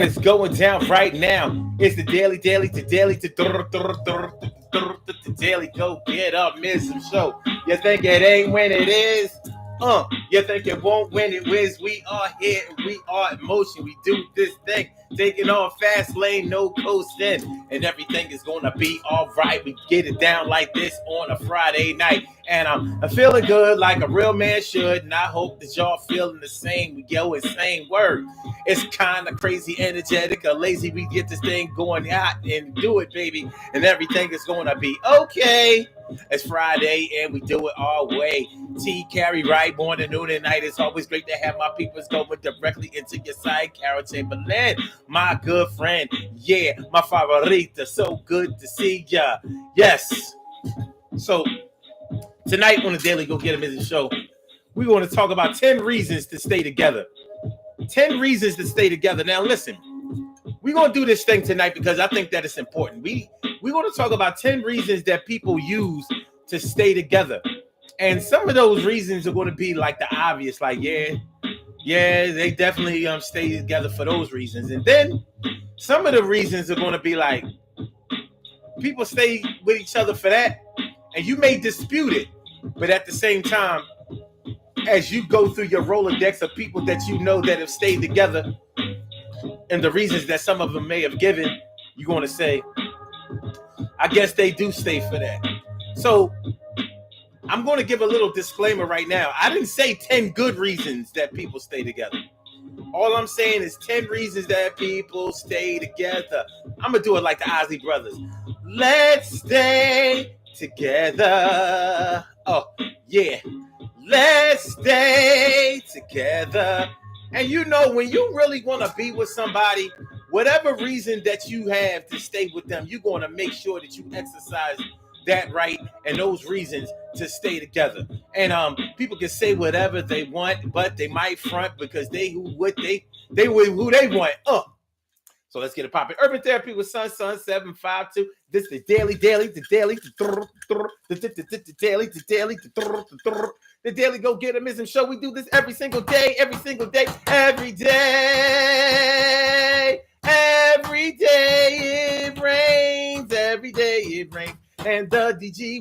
It's going down right now. It's the daily go get up, miss some show. You think it ain't when it is? You think it won't when it wins? We are here and we are in motion. We do this thing, taking on fast lane, no coasting, and everything is gonna be all right. We get it down like this on a Friday night, and I'm feeling good like a real man should, and I hope that y'all feeling the same. We go in same word. It's kind of crazy, energetic, or lazy. We get this thing going hot and do it, baby, and everything is gonna be okay. It's Friday and we do it all way. T carry right morning, noon, and night. It's always great to have my peoples going directly into your side. Carol Chamberlain, my good friend, yeah, my favorita. So good to see ya. Yes. So tonight on the Daily Go Get 'Em is the show. We want to talk about 10 reasons to stay together. 10 reasons to stay together. Now listen, we're gonna do this thing tonight because I think that it's important. We're gonna talk about 10 reasons that people use to stay together. And some of those reasons are gonna be like the obvious, like, yeah, they definitely stay together for those reasons. And then some of the reasons are gonna be like people stay with each other for that, and you may dispute it, but at the same time, as you go through your Rolodex of people that you know that have stayed together and the reasons that some of them may have given, you're going to say, I guess they do stay for that. So I'm going to give a little disclaimer right now. I didn't say 10 good reasons that people stay together. All I'm saying is 10 reasons that people stay together. I'm going to do it like the Ozzy Brothers. Let's stay together. Oh, yeah. Let's stay together. And you know, when you really want to be with somebody, whatever reason that you have to stay with them, you're going to make sure that you exercise that right and those reasons to stay together. And people can say whatever they want, but they might front because they who they want. So let's get it popping. Urban Therapy with Sun 752. This is the daily, the daily go get 'em show. We do this every single day, every day it rains, every day it rains, and the DG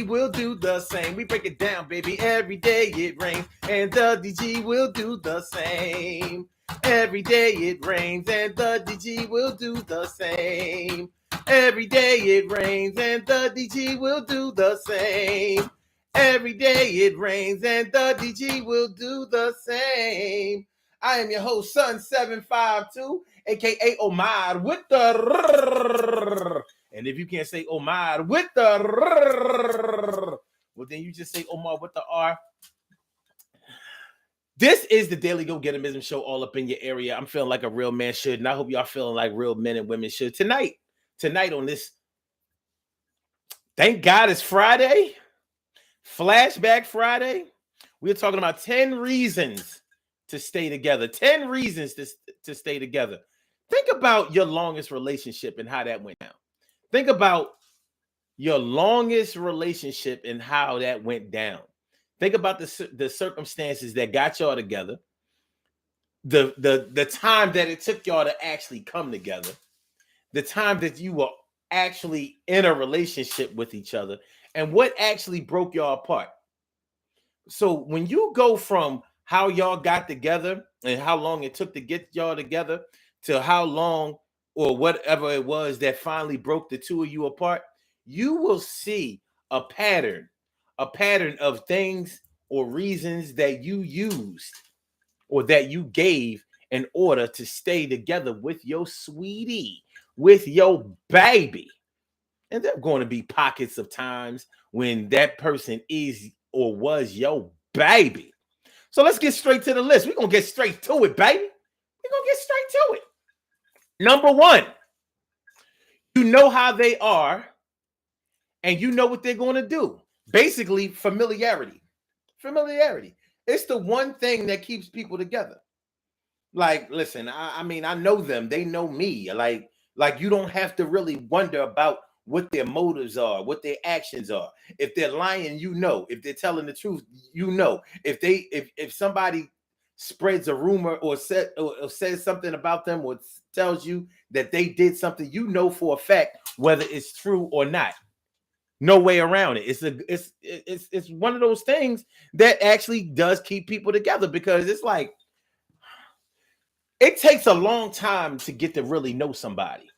will do the same. We break it down, baby. Every day it rains, and the DG will do the same. Every day it rains, and the DG will do the same. Every day it rains, and the DG will do the same. Every day it rains, and the DG will do the same. I am your host, Sun 752, aka Omar, with the. And if you can't say Omar with the, well, then you just say Omar with the R. This is the Daily Go Get 'Em show, all up in your area. I'm feeling like a real man should, and I hope y'all feeling like real men and women should. Tonight on this, thank God it's Friday, Flashback Friday. We're talking about 10 reasons to stay together. 10 reasons to stay together. Think about your longest relationship and how that went down. Think about your longest relationship and how that went down. Think about the circumstances that got y'all together, the time that it took y'all to actually come together, the time that you were actually in a relationship with each other, and what actually broke y'all apart. So when you go from how y'all got together and how long it took to get y'all together to how long or whatever it was that finally broke the two of you apart, you will see a pattern of things or reasons that you used or that you gave in order to stay together with your sweetie, with your baby. And there are going to be pockets of times when that person is or was your baby. So let's get straight to the list. We're going to get straight to it, baby. We're going to get straight to it. Number one, you know how they are and you know what they're going to do. Basically, familiarity. It's the one thing that keeps people together. Like, listen, I mean, I know them. They know me. Like you don't have to really wonder about what their motives are, what their actions are. If they're lying, you know. If they're telling the truth, you know. If somebody spreads a rumor or says something about them or tells you that they did something, you know for a fact whether it's true or not. No way around it. It's one of those things that actually does keep people together, because it's like it takes a long time to get to really know somebody,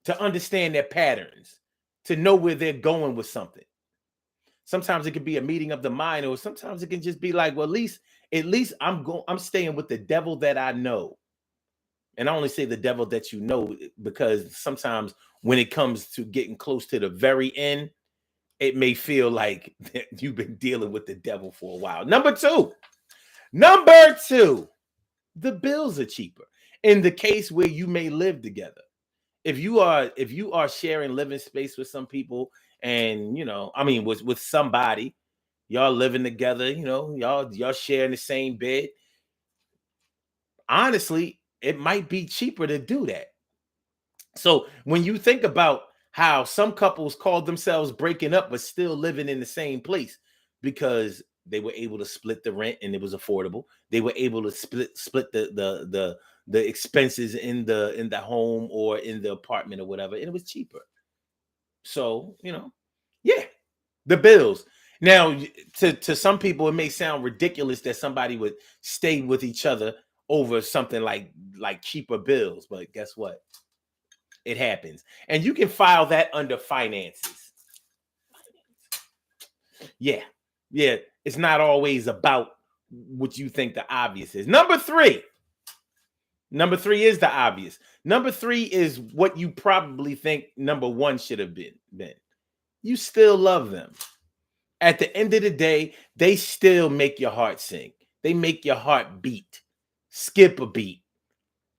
to understand their patterns, to know where they're going with something. Sometimes it can be a meeting of the mind, or sometimes it can just be like, well, at least I'm staying with the devil that I know. And I only say the devil that you know because sometimes when it comes to getting close to the very end, it may feel like you've been dealing with the devil for a while. Number two, the bills are cheaper. In the case where you may live together, if you are sharing living space with some people, and with somebody, y'all living together, y'all sharing the same bed. Honestly, it might be cheaper to do that. So when you think about how some couples called themselves breaking up but still living in the same place because they were able to split the rent and it was affordable. They were able to split the expenses in the home or in the apartment or whatever, and it was cheaper. So, yeah, the bills. Now, to some people, it may sound ridiculous that somebody would stay with each other over something like cheaper bills, but guess what? It happens. And you can file that under finances. Yeah. Yeah. It's not always about what you think the obvious is. Number three is the obvious. Number three is what you probably think number one should have been. You still love them. At the end of the day, they still make your heart sing. They make your heart beat, skip a beat.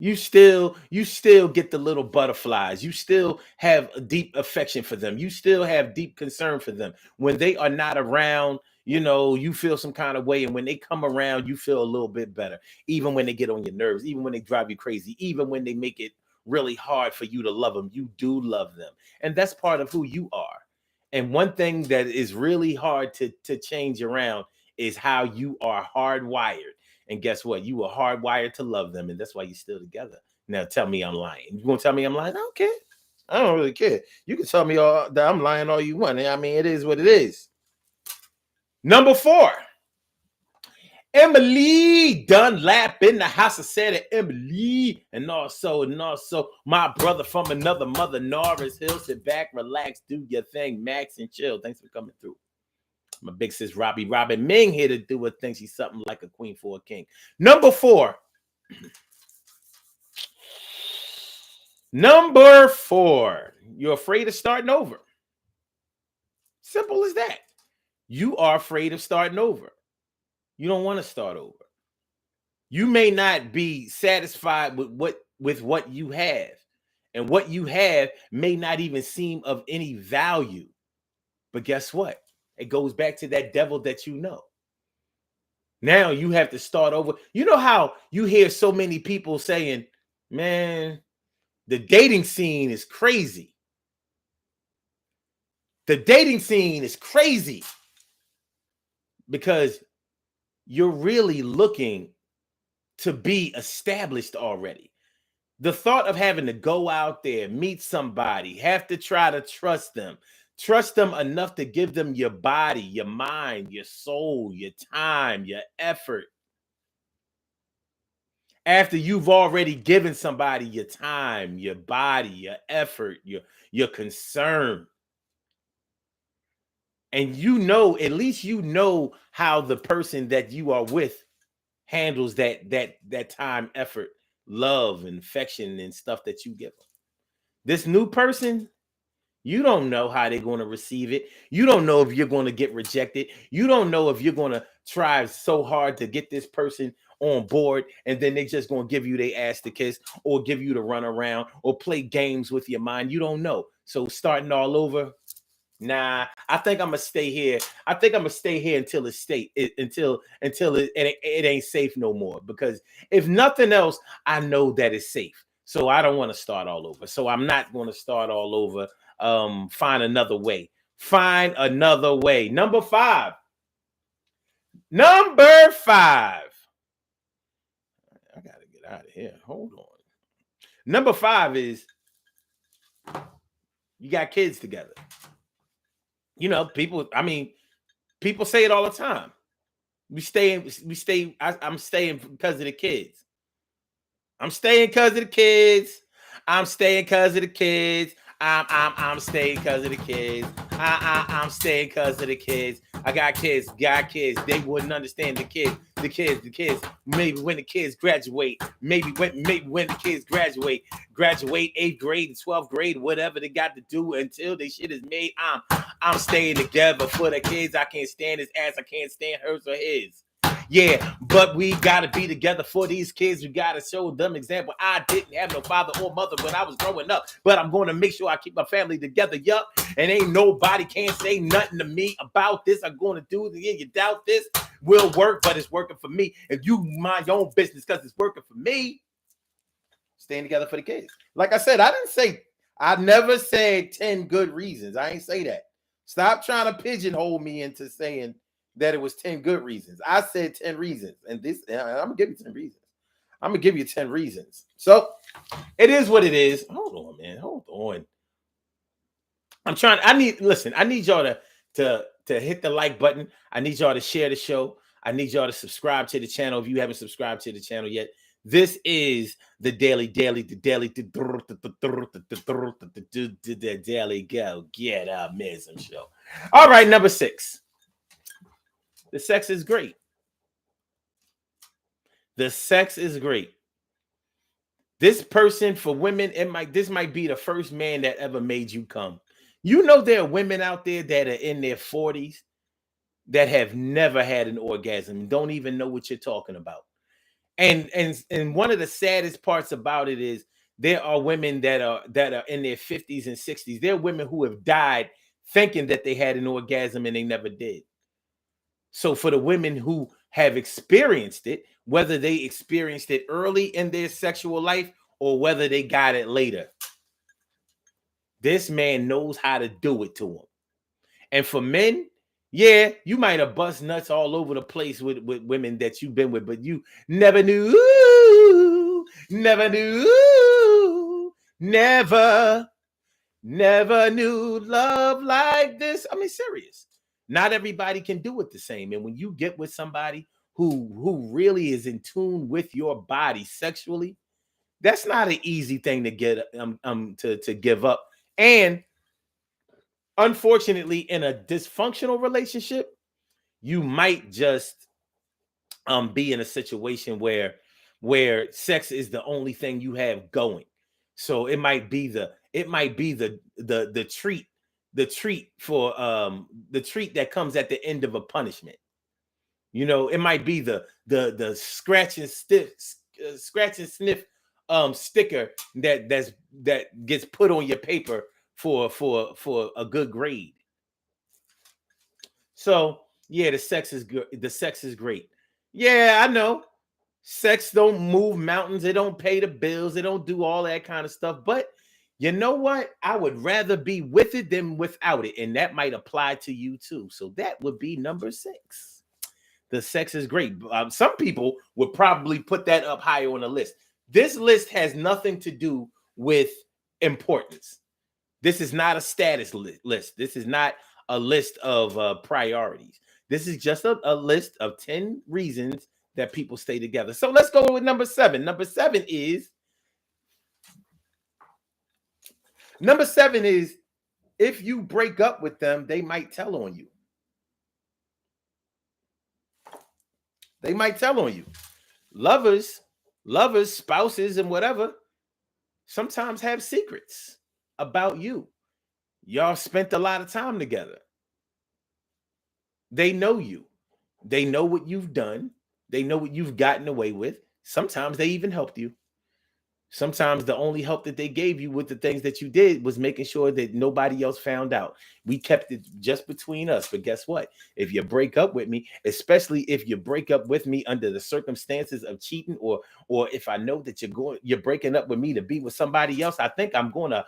You still get the little butterflies. You still have a deep affection for them. You still have deep concern for them. When they are not around, you feel some kind of way. And when they come around, you feel a little bit better. Even when they get on your nerves, even when they drive you crazy, even when they make it really hard for you to love them, you do love them. And that's part of who you are. And one thing that is really hard to change around is how you are hardwired. And guess what? You were hardwired to love them, and that's why you're still together. Now tell me I'm lying. You gonna tell me I'm lying? I don't care. I don't really care. You can tell me that I'm lying all you want. I mean, it is what it is. Number 4, Emily Dunlap in the house. I said it, Emily, and also my brother from another mother, Norris Hill. Sit back, relax, do your thing, Max, and chill. Thanks for coming through. My big sis Robin Ming here to do what thinks she's something like a queen for a king. Number 4. You're afraid of starting over. Simple as that. You are afraid of starting over. You don't want to start over. You may not be satisfied with what you have. And what you have may not even seem of any value. But guess what? It goes back to that devil that you know. Now you have to start over. You know how you hear so many people saying, man, the dating scene is crazy. The dating scene is crazy because you're really looking to be established already. The thought of having to go out there, meet somebody, have to try to trust them enough to give them your body, your mind, your soul, your time, your effort. After you've already given somebody your time, your body, your effort, your concern. And at least how the person that you are with handles that time, effort, love, and affection and stuff that you give them. This new person, you don't know how they're going to receive it. You don't know if you're going to get rejected. You don't know if you're going to try so hard to get this person on board and then they just going to give you their ass to kiss or give you the run around or play games with your mind. You don't know. So starting all over, nah, I think I'm gonna stay here. I think I'm gonna stay here until it ain't safe no more. Because if nothing else, I know that it's safe. So I don't want to start all over. So I'm not going to start all over. Find another way. Find another way. Number five. Number five. I got to get out of here. Hold on. Number five is you got kids together. You know, people say it all the time. I'm staying because of the kids. I'm staying because of the kids. I'm staying because of the kids. I'm staying because of the kids. I'm staying because of the kids. I got kids. They wouldn't understand the kids. Maybe when the kids graduate. Maybe when the kids graduate 8th grade, 12th grade, whatever they got to do until the shit is made. I'm staying together for the kids. I can't stand his ass. I can't stand hers or his. Yeah, but we got to be together for these kids. We got to show them example. I didn't have no father or mother when I was growing up, but I'm going to make sure I keep my family together. Yup, and ain't nobody can't say nothing to me about this. I'm going to do it. You doubt this will work, but it's working for me. If you mind your own business because it's working for me, staying together for the kids. Like I said, I never said 10 good reasons. I ain't say that. Stop trying to pigeonhole me into saying that it was 10 good reasons. I said 10 reasons. And I'm going to give you 10 reasons. I'm going to give you 10 reasons. So it is what it is. Hold on, man. Hold on. I need y'all to hit the like button. I need y'all to share the show. I need y'all to subscribe to the channel if you haven't subscribed to the channel yet. This is the daily go get up Mism show. All right, number 6. The sex is great. The sex is great. This person, for women, this might be the first man that ever made you come. You know, there are women out there that are in their 40s that have never had an orgasm and don't even know what you're talking about. And one of the saddest parts about it is there are women that are in their 50s and 60s. There are women who have died thinking that they had an orgasm and they never did. So for the women who have experienced it, whether they experienced it early in their sexual life or whether they got it later, this man knows how to do it to them. And for men, yeah, you might have bust nuts all over the place with women that you've been with, but you never knew, never knew love like this. I mean, serious. Not everybody can do it the same. And when you get with somebody who really is in tune with your body sexually, that's not an easy thing to get to give up. And unfortunately, in a dysfunctional relationship, you might just be in a situation where sex is the only thing you have going. So it might be the treat for the treat that comes at the end of a punishment. You know, it might be the scratch and sniff sticker that gets put on your paper for a good grade. So yeah, the sex is good. The sex is great. Yeah, I know. Sex don't move mountains. It don't pay the bills. It don't do all that kind of stuff. But you know what? I would rather be with it than without it. And that might apply to you too. So that would be number 6. The sex is great. Some people would probably put that up higher on the list. This list has nothing to do with importance. This is not a status list. This is not a list of priorities. This is just a list of 10 reasons that people stay together. So let's go with number 7. Number 7 is if you break up with them, they might tell on you. They might tell on you. Lovers, spouses, and whatever sometimes have secrets about you. Y'all spent a lot of time together. They know you. They know what you've done. They know what you've gotten away with. Sometimes they even helped you. Sometimes the only help that they gave you with the things that you did was making sure that nobody else found out. We kept it just between us. But guess what? If you break up with me, especially if you break up with me under the circumstances of cheating, or if I know that you're breaking up with me to be with somebody else, I think I'm gonna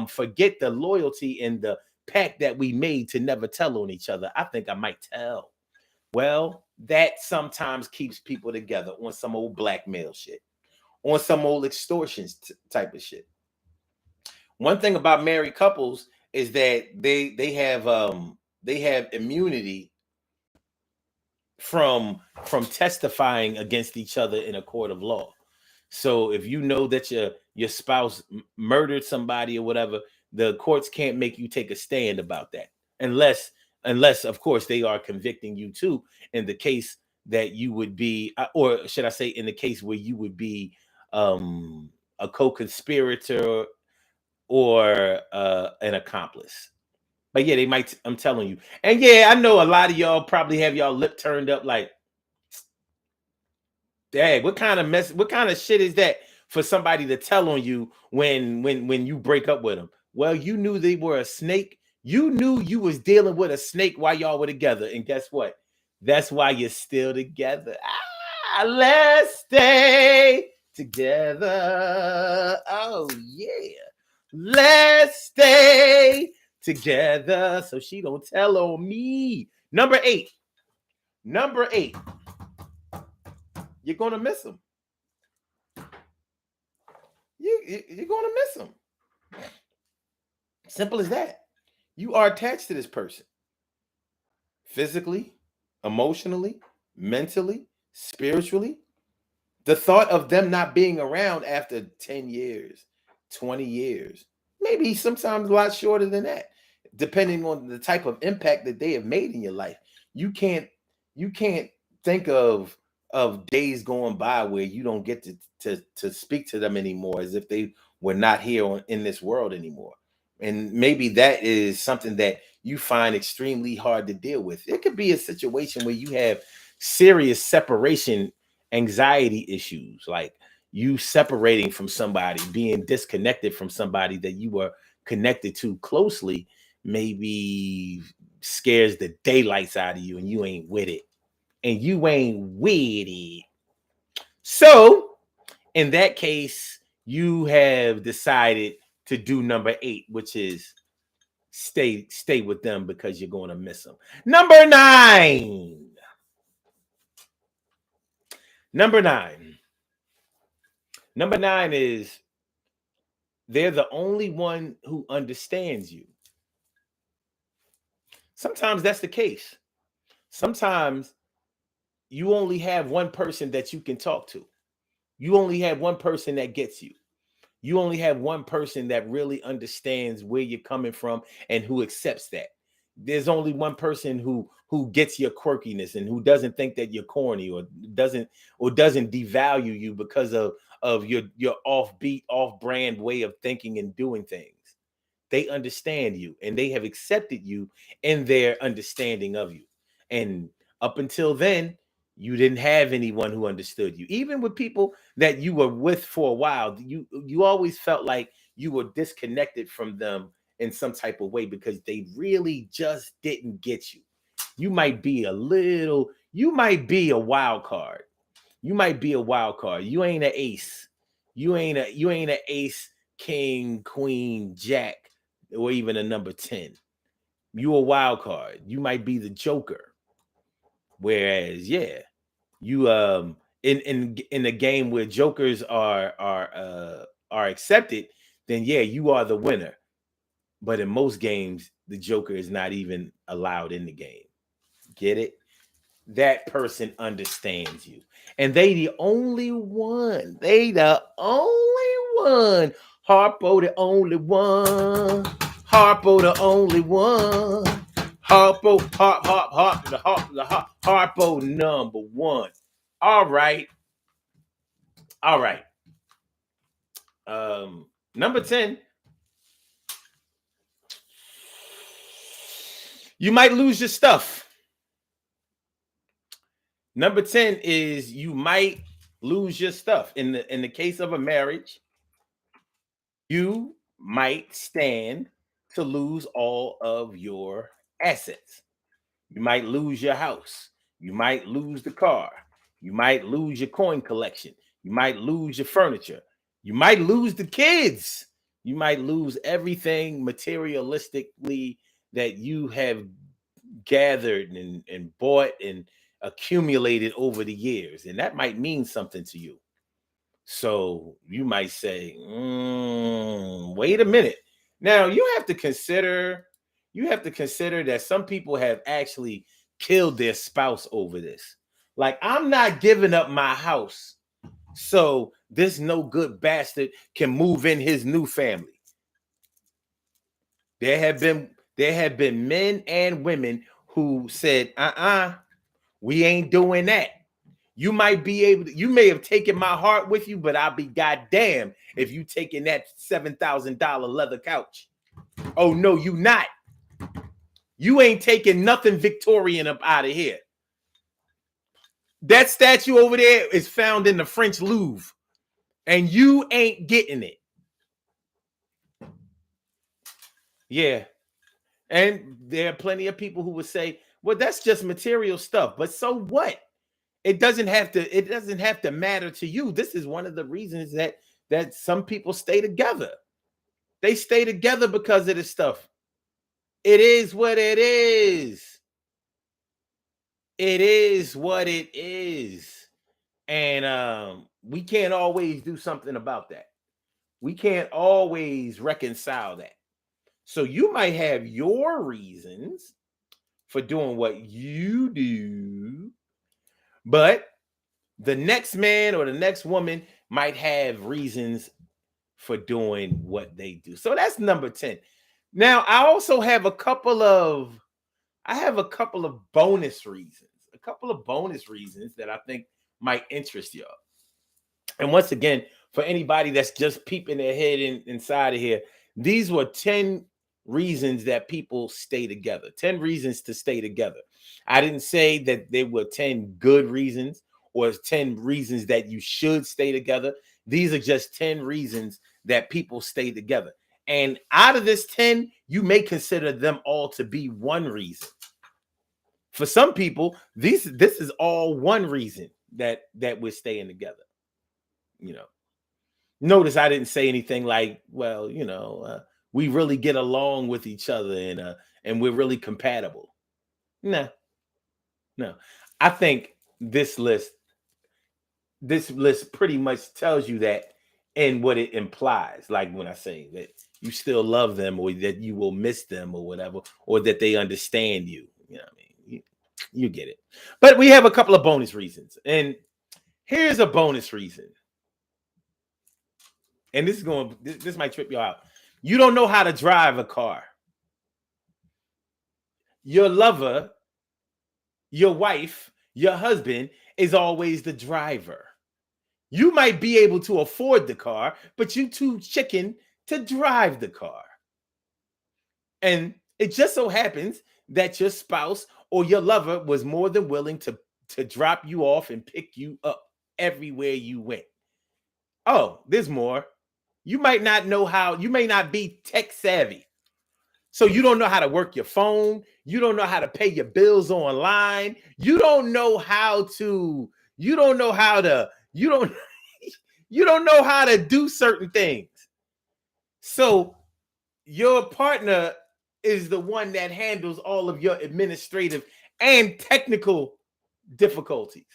forget the loyalty and the pact that we made to never tell on each other. I think I might tell. Well, that sometimes keeps people together on some old blackmail shit, on some old extortion type of shit. One thing about married couples is that they have immunity from testifying against each other in a court of law. So if you know that your spouse murdered somebody or whatever, the courts can't make you take a stand about that, unless of course they are convicting you too, in the case that you would be, or should I say, in the case where you would be a co-conspirator or an accomplice. But yeah, they might. I'm telling you, and yeah, I know a lot of y'all probably have y'all lip turned up like, dang, what kind of mess, what kind of shit is that for somebody to tell on you when you break up with them? Well, you knew they were a snake. You knew you was dealing with a snake while y'all were together. And guess what? That's why you're still together. Let's stay together. Oh yeah. Let's stay together. So she don't tell on me. Number 8. Number 8. You're gonna miss them. You're gonna miss them. Simple as that. You are attached to this person physically, emotionally, mentally, spiritually. The thought of them not being around after 10 years, 20 years, maybe sometimes a lot shorter than that, depending on the type of impact that they have made in your life. You can't you can't think of days going by where you don't get to speak to them anymore, as if they were not here in this world anymore. And maybe that is something that you find extremely hard to deal with. It could be a situation where you have serious separation anxiety issues, like you separating from somebody, being disconnected from somebody that you were connected to closely, maybe scares the daylights out of you, and you ain't with it. And you ain't with it. So, in that case, you have decided to do number 8, which is stay with them because you're going to miss them. Number 9. Number 9. Number 9 is they're the only one who understands you. Sometimes that's the case. Sometimes you only have one person that you can talk to. You only have one person that gets you. You only have one person that really understands where you're coming from and who accepts that. There's only one person who gets your quirkiness and who doesn't think that you're corny, or doesn't devalue you because of your offbeat, off-brand way of thinking and doing things. They understand you and they have accepted you in their understanding of you. And up until then, you didn't have anyone who understood you. Even with people that you were with for a while, you always felt like you were disconnected from them in some type of way because they really just didn't get you. You might be a wild card. You might be a wild card. You ain't an ace. You ain't an ace, king, queen, jack, or even a number 10. You a wild card. You might be the joker. Whereas, yeah, you in the game where jokers are accepted, then yeah, you are the winner. But in most games, the joker is not even allowed in the game. Get it? That person understands you, and they the only one. They the only one. Harpo the only one. Harpo the only one. Harpo number 1. All right. All right. Number 10. You might lose your stuff. Number 10 is you might lose your stuff. In the case of a marriage, you might stand to lose all of your assets. You might lose your house. You might lose the car. You might lose your coin collection. You might lose your furniture. You might lose the kids. You might lose everything materialistically that you have gathered and bought and accumulated over the years. And that might mean something to you. So you might say, wait a minute. Now you have to consider that some people have actually killed their spouse over this. Like, I'm not giving up my house so this no good bastard can move in his new family. There have been men and women who said, we ain't doing that. You may have taken my heart with you, but I'll be goddamn if you taking that $7,000 leather couch. Oh no, you not. You ain't taking nothing Victorian up out of here. That statue over there is found in the French Louvre, and you ain't getting it. Yeah. And there are plenty of people who would say, well, that's just material stuff. But so what? It doesn't have to matter to you. This is one of the reasons that some people stay together. They stay together because of this stuff. It is what it is. It is what it is. And we can't always do something about that. We can't always reconcile that. So you might have your reasons for doing what you do, but the next man or the next woman might have reasons for doing what they do. So that's number 10. Now, I also have a couple of bonus reasons. A couple of bonus reasons that I think might interest y'all. And once again, for anybody that's just peeping their head inside of here, these were 10 reasons that people stay together. 10 reasons to stay together. I didn't say that there were 10 good reasons or 10 reasons that you should stay together. These are just 10 reasons that people stay together. And out of this 10, you may consider them all to be one reason. For some people, this is all one reason that we're staying together. You know, notice I didn't say anything like, well, we really get along with each other and we're really compatible. No. I think this list pretty much tells you that and what it implies. Like when I say that you still love them or that you will miss them or whatever, or that they understand you. You know what I mean? You get it. But we have a couple of bonus reasons. And here's a bonus reason. And this might trip you out. You don't know how to drive a car. Your lover, your wife, your husband is always the driver. You might be able to afford the car, but you too chicken to drive the car. And it just so happens that your spouse or your lover was more than willing to drop you off and pick you up everywhere you went. Oh, there's more. You may not be tech savvy. So you don't know how to work your phone. You don't know how to pay your bills online. You don't know how to do certain things. So your partner is the one that handles all of your administrative and technical difficulties.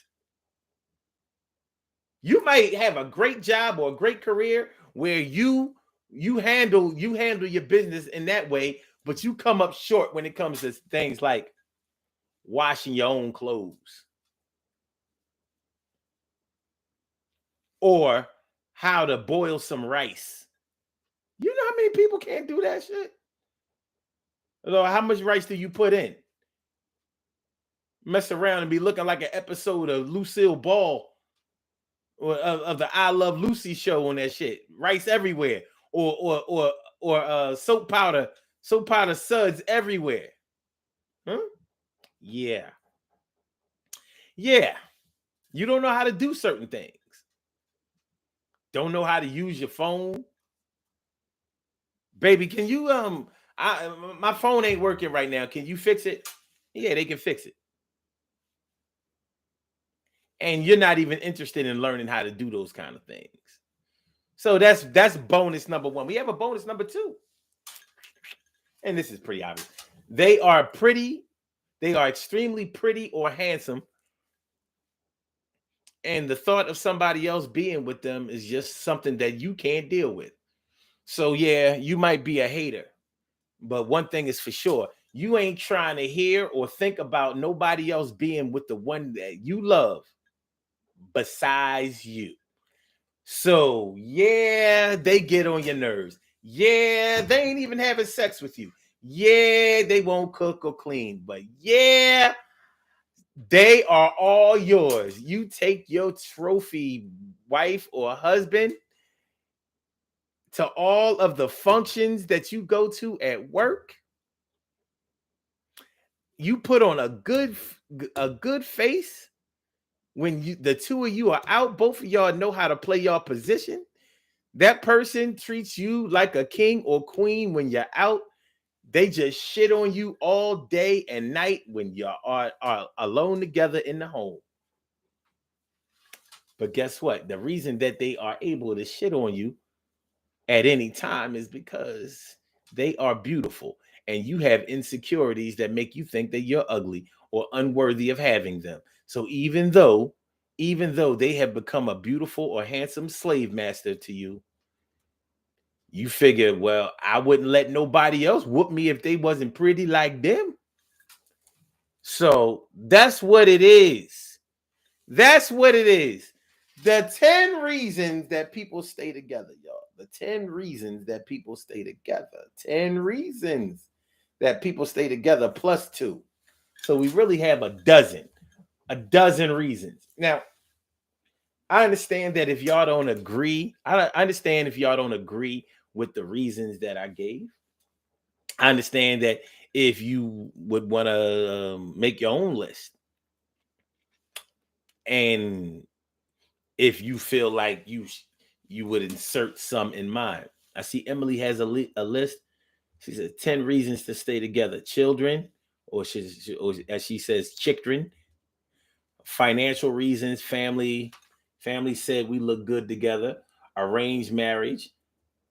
You might have a great job or a great career where you handle your business in that way, but you come up short when it comes to things like washing your own clothes or how to boil some rice. You know how many people can't do that shit? How much rice do you put in? Mess around and be looking like an episode of Lucille Ball or of the I Love Lucy show on that shit. Rice everywhere, or soap powder suds everywhere. Huh? Yeah. You don't know how to do certain things. Don't know how to use your phone. Baby, can you my phone ain't working right now. Can you fix it? Yeah, they can fix it. And you're not even interested in learning how to do those kind of things. So that's bonus number 1. We have a bonus number 2. And this is pretty obvious. They are pretty, they are extremely pretty or handsome. And the thought of somebody else being with them is just something that you can't deal with. So yeah, you might be a hater. But one thing is for sure, you ain't trying to hear or think about nobody else being with the one that you love besides you. So, yeah, they get on your nerves. Yeah, they ain't even having sex with you. Yeah, they won't cook or clean. But yeah, they are all yours. You take your trophy wife or husband to all of the functions that you go to at work. You put on a good face when the two of you are out. Both of y'all know how to play your position. That person treats you like a king or queen when you're out. They just shit on you all day and night when you are alone together in the home. But guess what? The reason that they are able to shit on you at any time is because they are beautiful and you have insecurities that make you think that you're ugly or unworthy of having them. So even though they have become a beautiful or handsome slave master to you, you figure, well, I wouldn't let nobody else whoop me if they wasn't pretty like them. So that's what it is. That's what it is. The 10 reasons that people stay together, y'all. The 10 reasons that people stay together. 10 reasons that people stay together plus 2. So we really have a dozen reasons. Now, I understand that if y'all don't agree, I understand if y'all don't agree with the reasons that I gave. I understand that if you would want to make your own list, and if you feel like you would insert some in mine. I see Emily has a list. She said 10 reasons to stay together: children, or or as she says, children; financial reasons, family said we look good together; arranged marriage;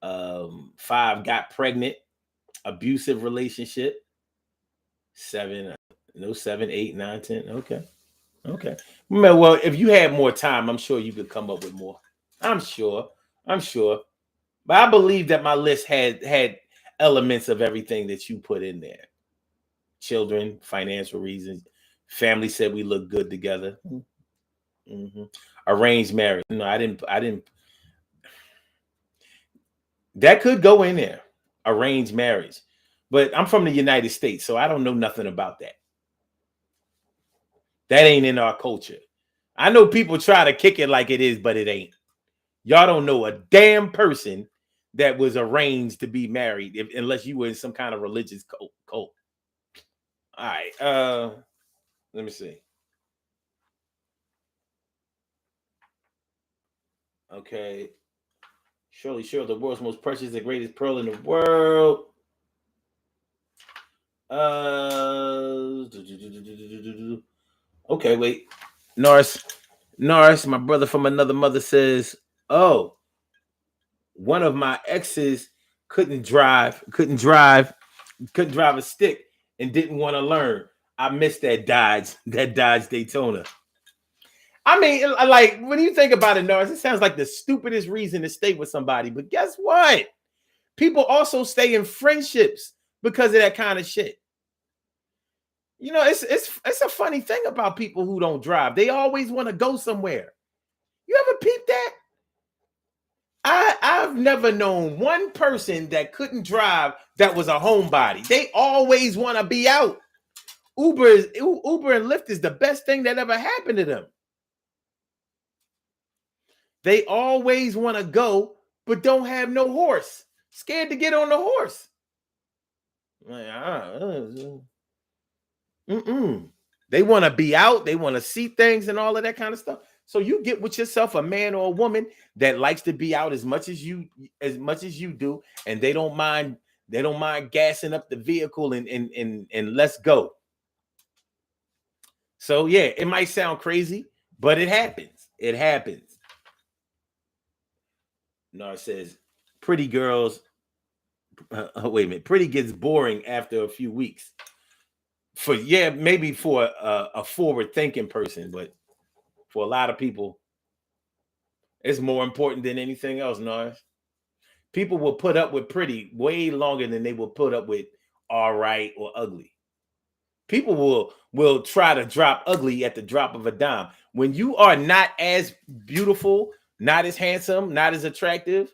5, got pregnant; abusive relationship; 7, no, 7, 8, 9, 10. Okay. Well, if you had more time, I'm sure you could come up with more. I'm sure. But I believe that my list had elements of everything that you put in there: children, financial reasons; family said we look good together; arranged marriage. No, I didn't. That could go in there. Arranged marriage. But I'm from the United States, so I don't know nothing about that. That ain't in our culture. I know people try to kick it like it is, but it ain't. Y'all don't know a damn person that was arranged to be married unless you were in some kind of religious cult. All right. Let me see. Okay. Surely, the world's most precious, the greatest pearl in the world. Okay, wait. Norris, my brother from another mother says, "Oh, one of my exes couldn't drive a stick and didn't want to learn. I missed that Dodge Daytona." I mean, like when you think about it, Norris, it sounds like the stupidest reason to stay with somebody. But guess what? People also stay in friendships because of that kind of shit. You know, it's a funny thing about people who don't drive. They always want to go somewhere. You ever peep that? I've never known one person that couldn't drive that was a homebody. They always want to be out. Uber and Lyft is the best thing that ever happened to them. They always want to go, but don't have no horse. Scared to get on the horse. They want to be out. They want to see things and all of that kind of stuff. So you get with yourself a man or a woman that likes to be out as much as you do, and they don't mind gassing up the vehicle and let's go. So yeah, it might sound crazy, but it happens. It happens. No, it says pretty girls. Wait a minute. Pretty gets boring after a few weeks. Maybe for a forward thinking person, but for a lot of people, it's more important than anything else, Norris. People will put up with pretty way longer than they will put up with all right or ugly. People will try to drop ugly at the drop of a dime. When you are not as beautiful, not as handsome, not as attractive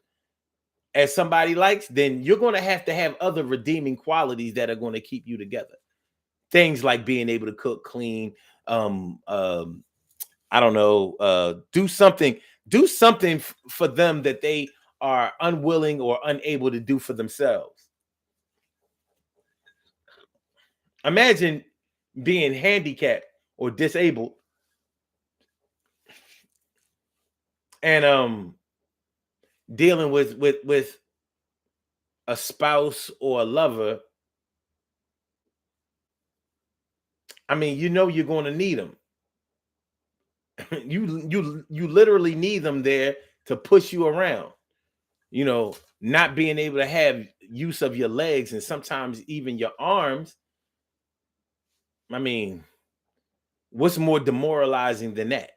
as somebody likes, then you're going to have other redeeming qualities that are going to keep you together. Things like being able to cook, clean, I don't know, do something for them that they are unwilling or unable to do for themselves. Imagine being handicapped or disabled and dealing with a spouse or a lover. I mean, you're going to need them. you literally need them there to push you around. Not being able to have use of your legs and sometimes even your arms. I mean, what's more demoralizing than that?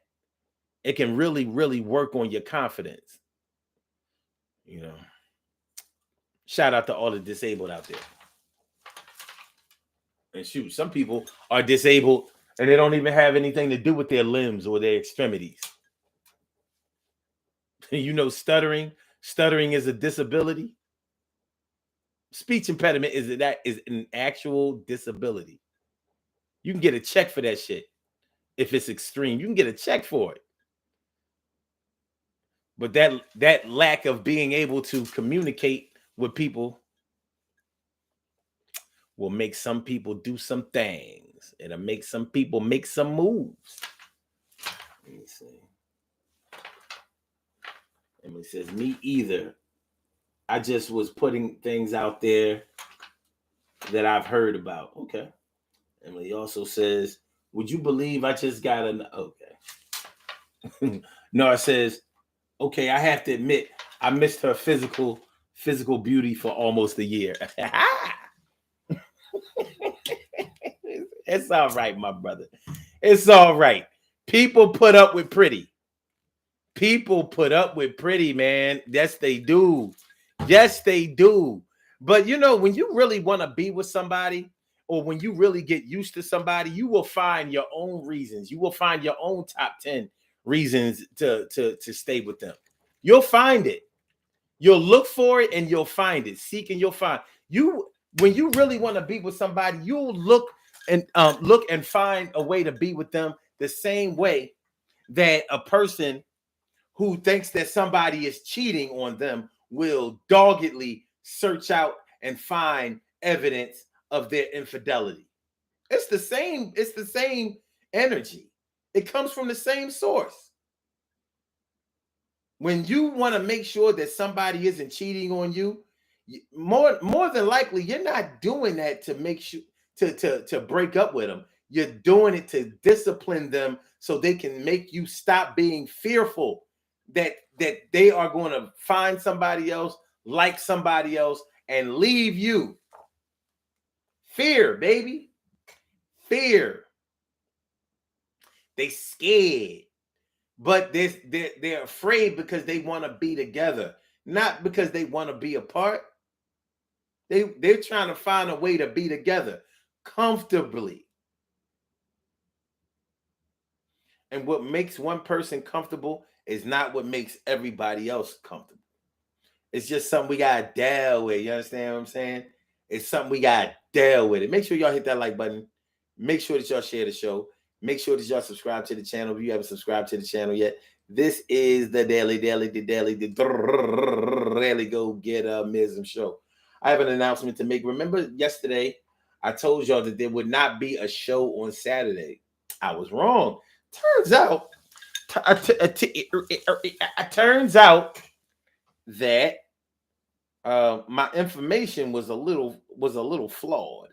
It can really, really work on your confidence. Shout out to all the disabled out there. And shoot, some people are disabled and they don't even have anything to do with their limbs or their extremities. Stuttering is a disability. Speech impediment is an actual disability. You can get a check for that shit. If it's extreme, you can get a check for it. But that lack of being able to communicate with people will make some people do some things. It'll make some people make some moves. Let me see. Emily says, me either. I just was putting things out there that I've heard about. Okay. Emily also says, would you believe I just got an okay. Nora says, okay, I have to admit, I missed her physical beauty for almost a year. It's all right, my brother. It's all right. People put up with pretty. People put up with pretty, man. Yes, they do. Yes, they do. But when you really want to be with somebody, or when you really get used to somebody, you will find your own reasons. You will find your own top 10 reasons to stay with them. You'll find it. You'll look for it and you'll find it. Seek and you'll find. When you really want to be with somebody, you'll look and find a way to be with them the same way that a person who thinks that somebody is cheating on them will doggedly search out and find evidence of their infidelity. It's the same energy. It comes from the same source. When you want to make sure that somebody isn't cheating on you, more than likely you're not doing that to make sure to break up with them. You're doing it to discipline them so they can make you stop being fearful that they are going to find somebody else, like somebody else, and leave you. Fear, baby. Fear. They scared. But they're afraid because they want to be together, not because they want to be apart. They're trying to find a way to be together comfortably. And what makes one person comfortable is not what makes everybody else comfortable. It's just something we got to deal with. You understand what I'm saying? It's something we got to deal with it. Make sure y'all hit that like button. Make sure that y'all share the show. Make sure that y'all subscribe to the channel if you haven't subscribed to the channel yet. This is the Daily Go Get Mism Show. I have an announcement to make. Remember yesterday, I told y'all that there would not be a show on Saturday. I was wrong. Turns out It turns out that my information was a little flawed.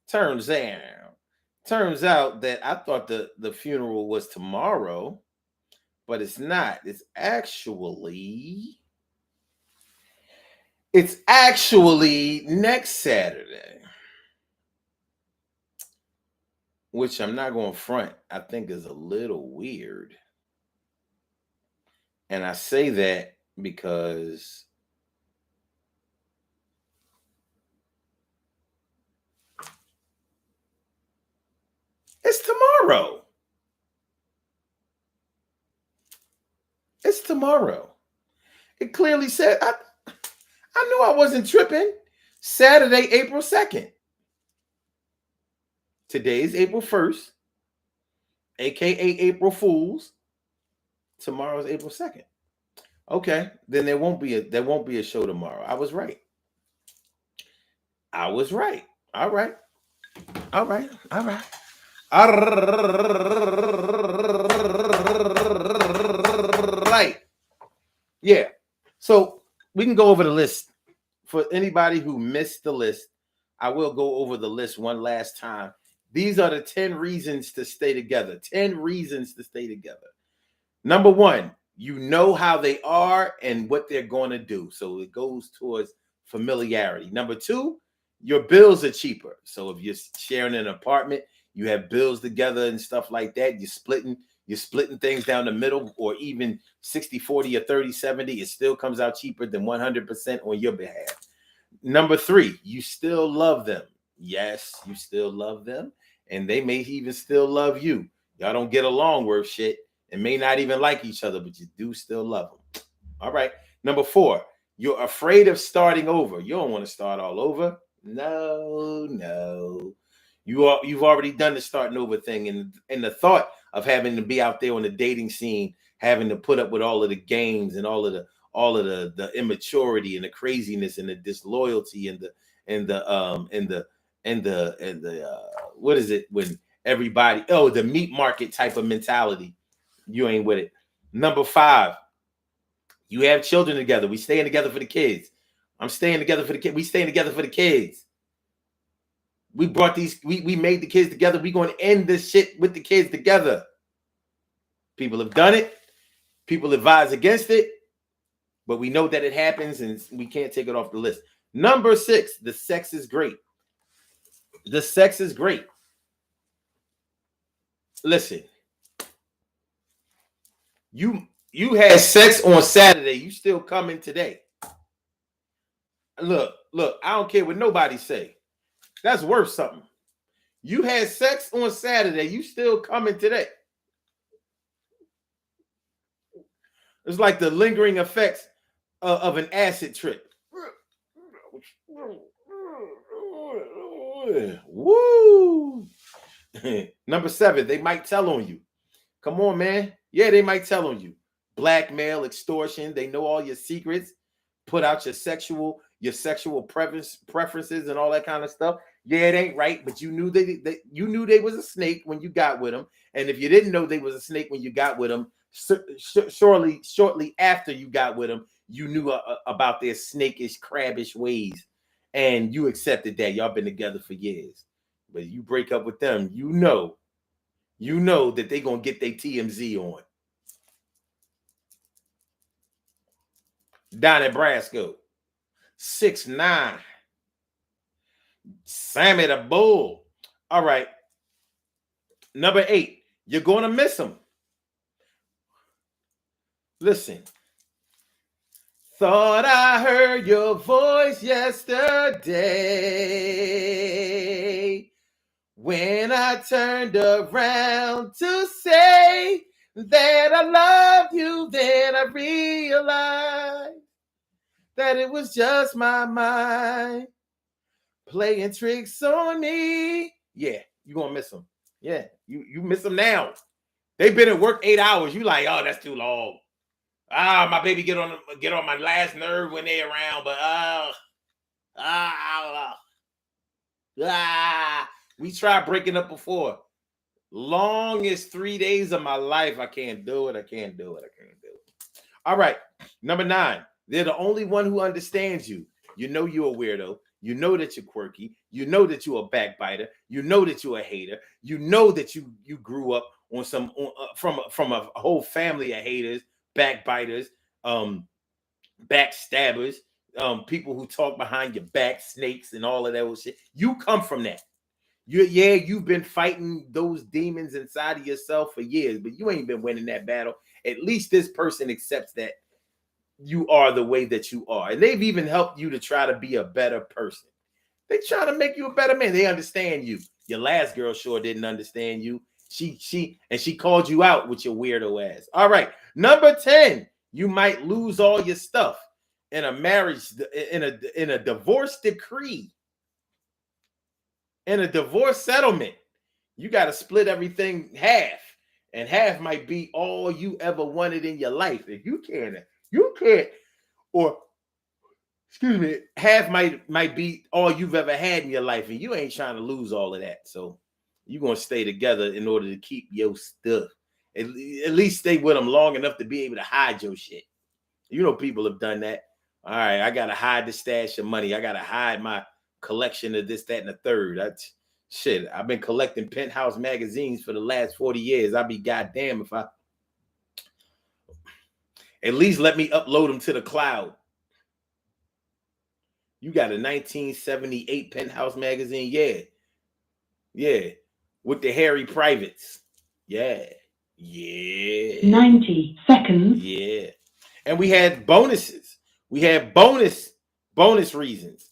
Turns out that I thought the funeral was tomorrow, but it's not. It's actually next Saturday, which I'm not going to front. I think is a little weird. And I say that because it's tomorrow. It's tomorrow. It clearly said, I knew I wasn't tripping. Saturday, April 2nd. Today is April 1st, aka April Fools. Tomorrow is April 2nd. Okay, then there won't be a show tomorrow. I was right. All right. All right. Yeah. So we can go over the list. For anybody who missed the list, I will go over the list one last time. These are the 10 reasons to stay together. 10 reasons to stay together. Number 1, you know how they are and what they're going to do. So it goes towards familiarity. Number 2, your bills are cheaper. So if you're sharing an apartment, you have bills together and stuff like that. You're splitting things down the middle, or even 60-40 or 30-70. It still comes out cheaper than 100% on your behalf. Number 3, you still love them. Yes, you still love them. And they may even still love you. Y'all don't get along worth shit and may not even like each other, but you do still love them. All right. Number 4, you're afraid of starting over. You don't want to start all over. No. You've already done the starting over thing, and the thought of having to be out there on the dating scene, having to put up with all of the games and all of the immaturity and the craziness and the disloyalty and the what is it when everybody the meat market type of mentality. You ain't with it. Number 5, you have children together. We staying together for the kids. I'm staying together for the kids. We staying together for the kids. We made the kids together. We going to end this shit with the kids together. People have done it. People advise against it. But we know that it happens and we can't take it off the list. Number 6, the sex is great. The sex is great. Listen. You had sex on Saturday. You still coming today. Look, I don't care what nobody say. That's worth something. You had sex on Saturday. You still coming today. It's like the lingering effects of an acid trip. Woo! Number 7, they might tell on you. Come on, man. Yeah, they might tell on you. Blackmail, extortion. They know all your secrets. Put out your sexual preferences and all that kind of stuff. Yeah, it ain't right, but you knew they was a snake when you got with them. And if you didn't know they was a snake when you got with them, shortly after you got with them, you knew about their snakish, crabbish ways, and you accepted that. Y'all been together for years, but you break up with them, you know that they gonna get their TMZ on. Down at Brasco, 6'9", Sammy the Bull. All right. Number 8, you're gonna miss them. Listen. Thought I heard your voice yesterday when I turned around to say that I loved you. Then I realized that it was just my mind playing tricks on me. Yeah, you gonna miss them. Yeah, you miss them now. They've been at work 8 hours. You like, oh, that's too long. My baby get on my last nerve when they around, but we tried breaking up before. Longest 3 days of my life. I can't do it. I can't do it. I can't do it. All right. Number 9. They're the only one who understands you. You know you're a weirdo. You know that you're quirky. You know that you're a backbiter. You know that you're a hater. You know that you grew up on from a whole family of haters, backbiters, backstabbers, people who talk behind your back, snakes, and all of that old shit. You come from that. You've been fighting those demons inside of yourself for years, but you ain't been winning that battle. At least this person accepts that you are the way that you are. And they've even helped you to try to be a better person. They try to make you a better man. They understand you. Your last girl sure didn't understand you. She called you out with your weirdo ass. All right. Number 10, you might lose all your stuff in a marriage, in a divorce decree. In a divorce settlement, you got to split everything half, and half might be all you ever wanted in your life. If you can't, or excuse me, half might be all you've ever had in your life, and you ain't trying to lose all of that. So you're gonna stay together in order to keep your stuff. At least stay with them long enough to be able to hide your shit. You know, people have done that. All right, I gotta hide the stash of money. I gotta hide my collection of this, that, and the third. That's shit. I've been collecting Penthouse magazines for the last 40 years. I'd be goddamn if I at least let me upload them to the cloud. You got a 1978 Penthouse magazine? Yeah. With the hairy privates. Yeah. 90 seconds. Yeah. And we had bonuses. We had bonus reasons.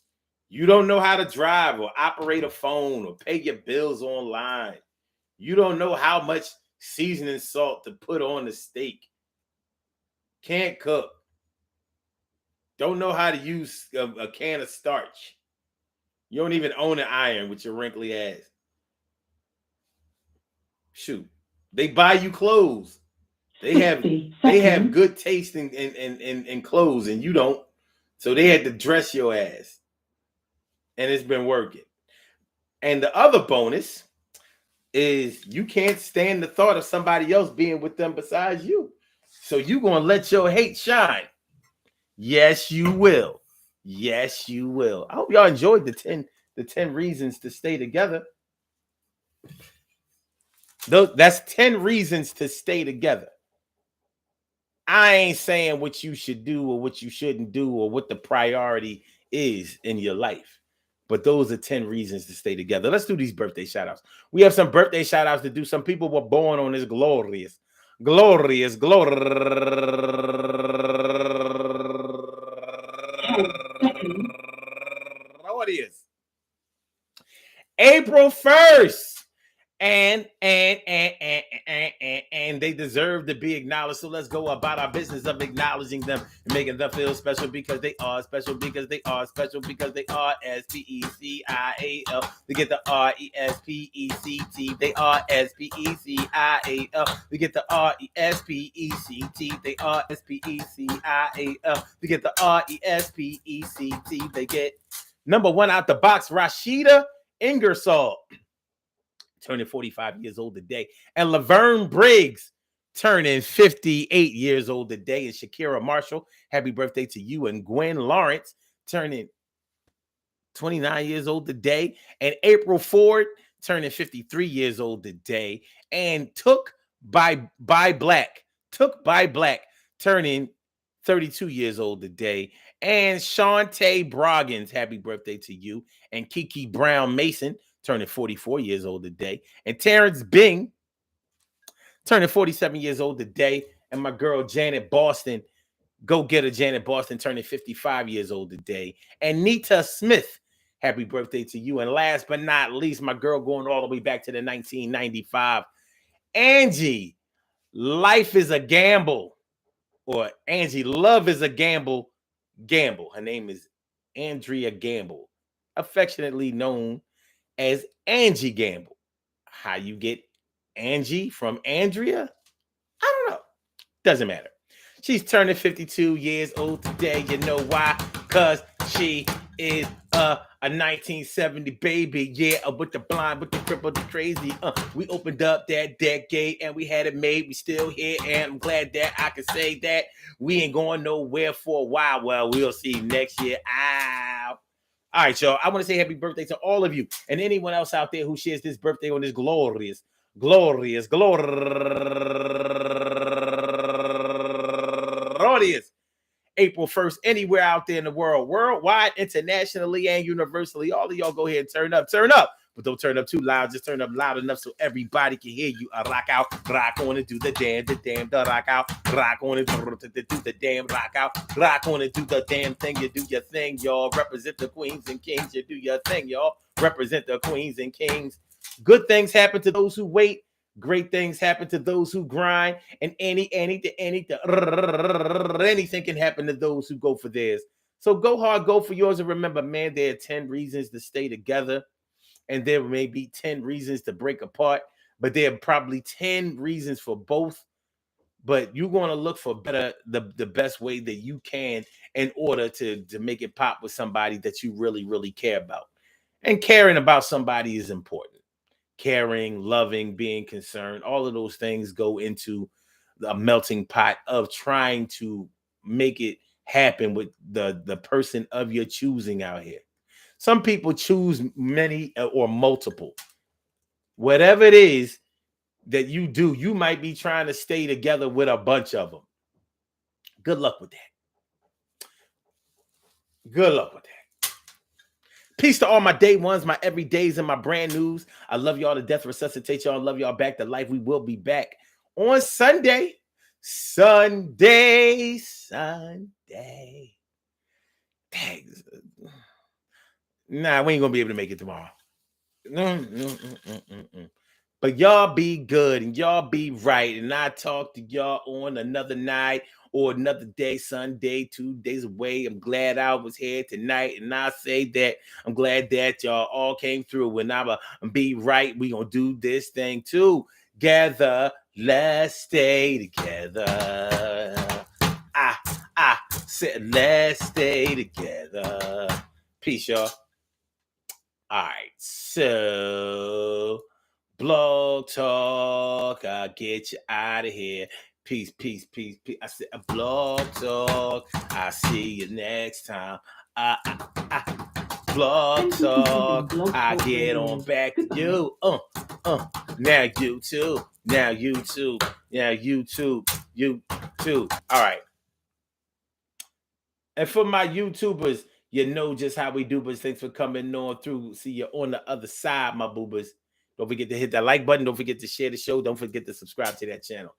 You don't know how to drive or operate a phone or pay your bills online. You don't know how much seasoning salt to put on the steak. Can't cook. Don't know how to use a can of starch. You don't even own an iron with your wrinkly ass. Shoot. They buy you clothes. They have good taste in clothes, and you don't. So they had to dress your ass. And it's been working. And the other bonus is you can't stand the thought of somebody else being with them besides you. So you're going to let your hate shine. Yes, you will. Yes, you will. I hope y'all enjoyed the 10 reasons to stay together. That's 10 reasons to stay together. I ain't saying what you should do or what you shouldn't do or what the priority is in your life. But those are 10 reasons to stay together. Let's do these birthday shout outs. We have some birthday shout outs to do. Some people were born on this glorious. What is April 1st? And they deserve to be acknowledged. So let's go about our business of acknowledging them and making them feel special because they are special, because they are special, because they are SPECIAL. They get the RESPECT. They are SPECIAL. They get the RESPECT. They are SPECIAL. They get the RESPECT. They get number 1 out the box, Rashida Ingersoll, turning 45 years old today. And Laverne Briggs turning 58 years old today. And Shakira Marshall, happy birthday to you. And Gwen Lawrence turning 29 years old today. And April Ford turning 53 years old today. And Took by Black turning 32 years old today. And Shantae Broggins, happy birthday to you. And Kiki Brown Mason turning 44 years old today. And Terrence Bing turning 47 years old today. And my girl Janet Boston, go get her Janet Boston, turning 55 years old today. And Nita Smith, happy birthday to you. And last but not least, my girl going all the way back to the 1995, Angie, life is a gamble. Or Angie, love is a gamble. Her name is Andrea Gamble, affectionately known as Angie Gamble. How you get Angie from Andrea? I don't know. Doesn't matter. She's turning 52 years old today. You know why? Because she is a 1970 baby, yeah, with the blind, with the crippled, the crazy. We opened up that decade and we had it made. We still here, and I'm glad that I can say that we ain't going nowhere for a while. Well, we'll see next year. Ow. All right, y'all. I want to say happy birthday to all of you and anyone else out there who shares this birthday on this glorious April 1st, anywhere out there in the world, worldwide, internationally, and universally. All of y'all go ahead and turn up. But don't turn up too loud. Just turn up loud enough so everybody can hear you. Rock out, rock on and do the damn, the rock out, rock on and do the damn, rock out, rock on and do the damn thing. You do your thing, y'all. Represent the queens and kings. You do your thing, y'all. Represent the queens and kings. Good things happen to those who wait. Great things happen to those who grind, and anything can happen to those who go for theirs. So go hard, go for yours, and remember, man, there are 10 reasons to stay together, and there may be 10 reasons to break apart, but there are probably 10 reasons for both. But you're going to look for the best way that you can in order to make it pop with somebody that you really, really care about. And caring about somebody is important. Caring, loving, being concerned, all of those things go into a melting pot of trying to make it happen with the person of your choosing out here. Some people choose many or multiple. Whatever it is that you do, you might be trying to stay together with a bunch of them. Good luck with that. Good luck with that. Peace to all my day ones, my everydays, and my brand news. I love y'all to death, resuscitate y'all, love y'all back to life. We will be back on Sunday. Sunday. Thanks. Nah, we ain't gonna be able to make it tomorrow. But y'all be good and y'all be right. And I talk to y'all on another night or another day, Sunday, 2 days away. I'm glad I was here tonight. And I say that I'm glad that y'all all came through. And I'm be right. We gonna do this thing together. Let's stay together. I said let's stay together. Peace, y'all. All right, so Blog Talk, I'll get you out of here. Peace, peace, peace, peace. I said Blog Talk, I'll see you next time. Blog Talk, I get on back to you. Now YouTube, now YouTube, now YouTube, YouTube. All right. And for my YouTubers, you know just how we do, but thanks for coming on through. See you on the other side, my boobers. Don't forget to hit that like button. Don't forget to share the show. Don't forget to subscribe to that channel.